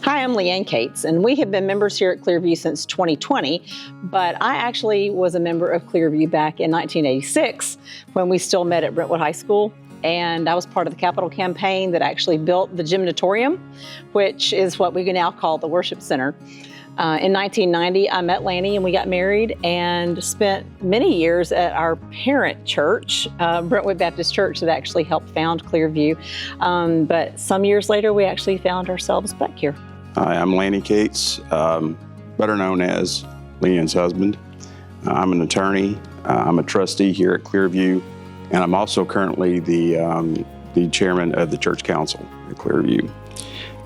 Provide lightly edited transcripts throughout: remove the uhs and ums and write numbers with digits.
Hi, I'm Leigh Cates, and we have been members here at ClearView since 2020, but I actually was a member of ClearView back in 1986 when we still met at Brentwood High School, and I was part of the capital campaign that actually built the gymnatorium, which is what we now call the Worship Center. In 1990, I met Lannie and we got married and spent many years at our parent church, Brentwood Baptist Church, that actually helped found ClearView. But some years later, we actually found ourselves back here. Hi, I'm Lannie Cates, better known as Leigh-Ann's husband. I'm an attorney. I'm a trustee here at ClearView, and I'm also currently the chairman of the church council at ClearView.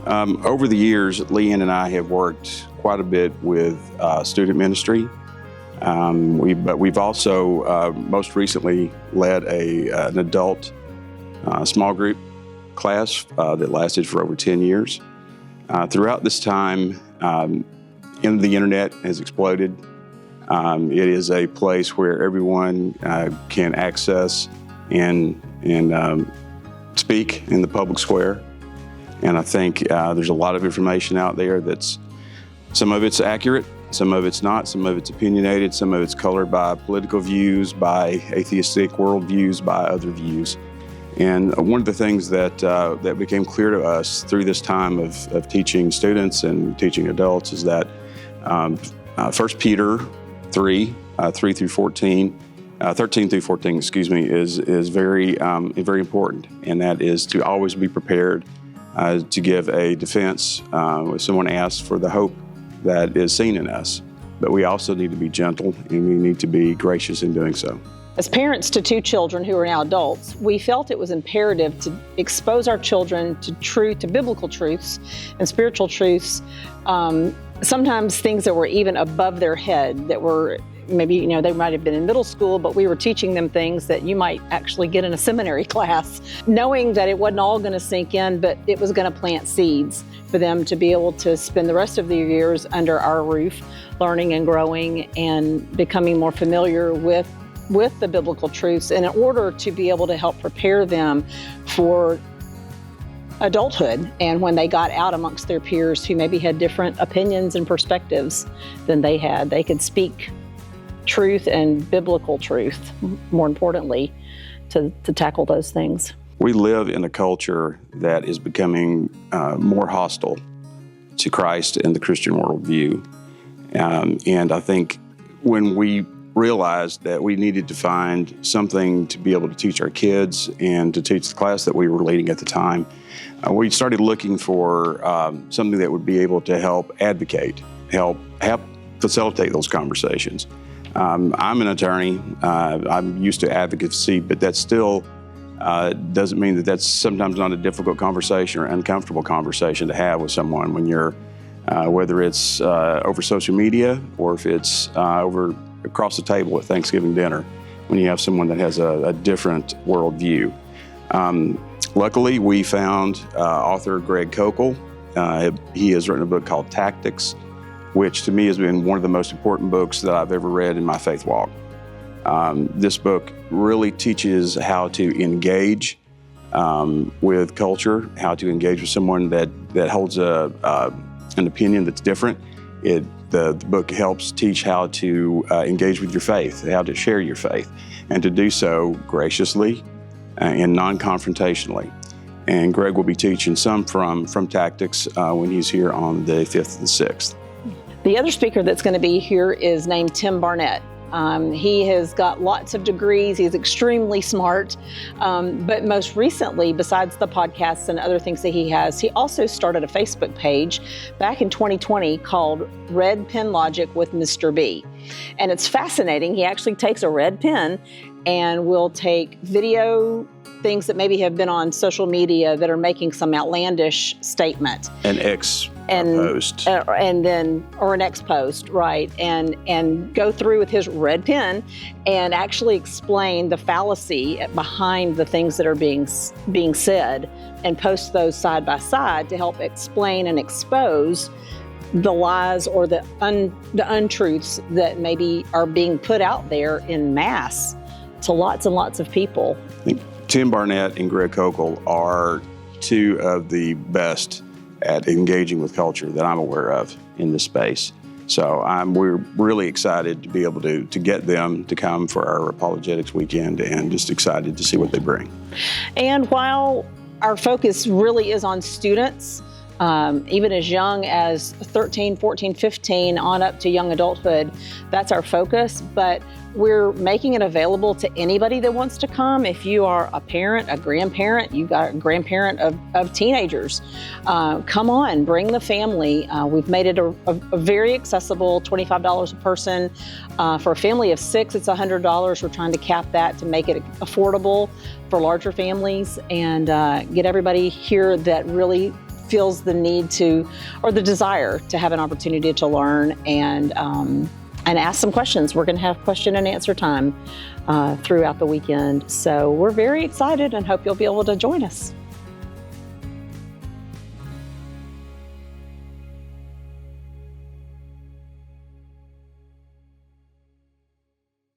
Over the years, Leigh-Ann and I have worked quite a bit with student ministry. But we've also most recently led an adult small group class that lasted for over 10 years. Throughout this time, the internet has exploded. It is a place where everyone can access and speak in the public square. And I think there's a lot of information out there that's, some of it's accurate, some of it's not, some of it's opinionated, some of it's colored by political views, by atheistic worldviews, by other views. And one of the things that became clear to us through this time of teaching students and teaching adults is that 1 Peter 3, 3 through 14, 13 through 14, is very important. And that is to always be prepared to give a defense when someone asks for the hope that is seen in us. But we also need to be gentle and we need to be gracious in doing so. As parents to two children who are now adults, we felt it was imperative to expose our children to biblical truths and spiritual truths, sometimes things that were even above their head, that were maybe, they might have been in middle school, but we were teaching them things that you might actually get in a seminary class, knowing that it wasn't all going to sink in, but it was going to plant seeds for them to be able to spend the rest of their years under our roof, learning and growing and becoming more familiar with the biblical truths, and in order to be able to help prepare them for adulthood and when they got out amongst their peers who maybe had different opinions and perspectives than they had, they could speak truth and biblical truth, more importantly, to tackle those things. We live in a culture that is becoming more hostile to Christ and the Christian worldview. And I think when we realized that we needed to find something to be able to teach our kids and to teach the class that we were leading at the time, we started looking for something that would be able to help advocate, help facilitate those conversations. I'm an attorney. I'm used to advocacy, but that still doesn't mean that that's sometimes not a difficult conversation or uncomfortable conversation to have with someone when you're, whether it's over social media or if it's over across the table at Thanksgiving dinner, when you have someone that has a different worldview. Luckily, we found author Greg Koukl. He has written a book called Tactics, which to me has been one of the most important books that I've ever read in my faith walk. This book really teaches how to engage with culture, how to engage with someone that holds an opinion that's different. The book helps teach how to engage with your faith, how to share your faith, and to do so graciously and non-confrontationally. And Greg will be teaching some from Tactics when he's here on the 5th and 6th. The other speaker that's going to be here is named Tim Barnett. He has got lots of degrees. He's extremely smart. But most recently, besides the podcasts and other things that he has, he also started a Facebook page back in 2020 called Red Pen Logic with Mr. B. And it's fascinating. He actually takes a red pen and will take video things that maybe have been on social media that are making some outlandish statement. An X post. And then, or an X post, right, and go through with his red pen and actually explain the fallacy behind the things that are being said and post those side by side to help explain and expose the lies or the untruths that maybe are being put out there in mass to lots and lots of people. I think Tim Barnett and Greg Koukl are two of the best at engaging with culture that I'm aware of in this space. So we're really excited to be able to get them to come for our Apologetics weekend, and just excited to see what they bring. And while our focus really is on students, even as young as 13, 14, 15 on up to young adulthood, that's our focus. But we're making it available to anybody that wants to come. If you are a parent, a grandparent, you got a grandparent of teenagers, come on, bring the family. We've made it a very accessible, $25 a person. For a family of 6, it's $100. We're trying to cap that to make it affordable for larger families, and get everybody here that really feels the need to, or the desire to, have an opportunity to learn and ask some questions. We're going to have question and answer time throughout the weekend. So we're very excited and hope you'll be able to join us.